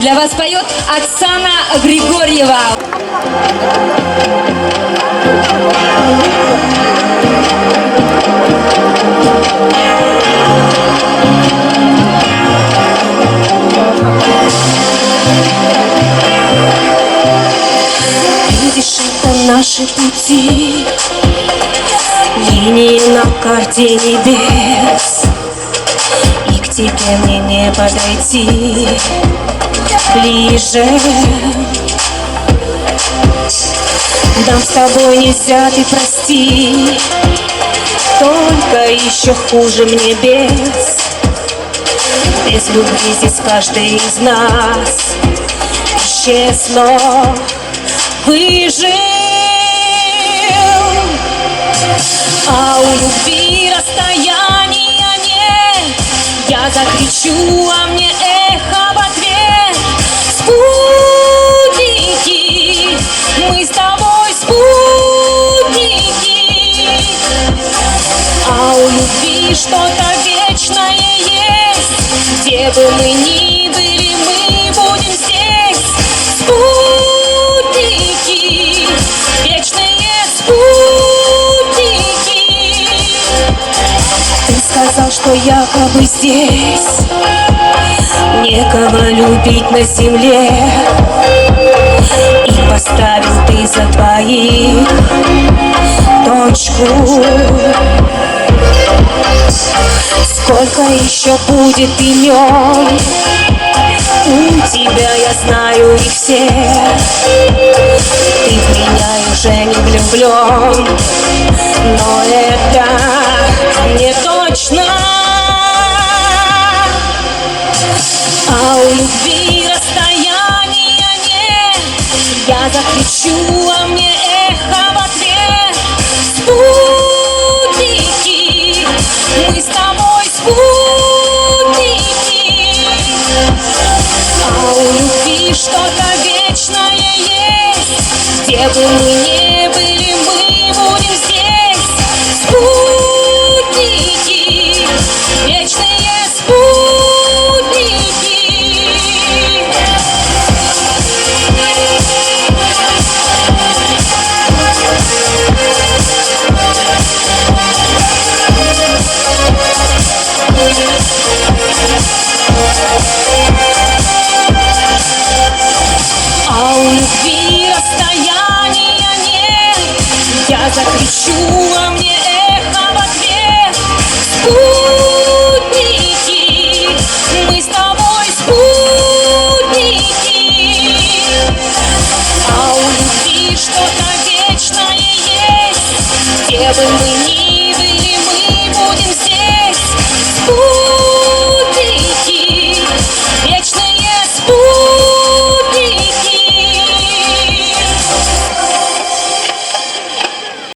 Для вас поет Оксана Григорьева. Видишь, это наши пути, линии на карте небес, и к тебе мне не подойти ближе. Нам с тобой нельзя, ты прости, только еще хуже мне без любви здесь каждый из нас исчез, но выжил. А у любви расстояния нет, я закричу, а мне эхо в ответ. Спутники, мы с тобой спутники. А у любви что-то вечное есть, где бы мы ни были, мы будем здесь. Спутники, вечные спутники. Ты сказал, что якобы здесь некого любить на земле, и поставил ты за двоих точку. Сколько еще будет имен, у тебя я знаю их все. Ты в меня уже не влюблен, но это не точно. А у любви расстояния нет, я закричу, а мне эхо в ответ. Спутники, мы с тобой спутники. А у любви что-то вечное есть, где бы мы ни были, мы будем здесь. Спутники, вечные спутники. А у любви расстояния нет, я закричу, а мне эхо в ответ. Спутники, мы с тобой спутники. А у любви что-то вечное есть, где бы мы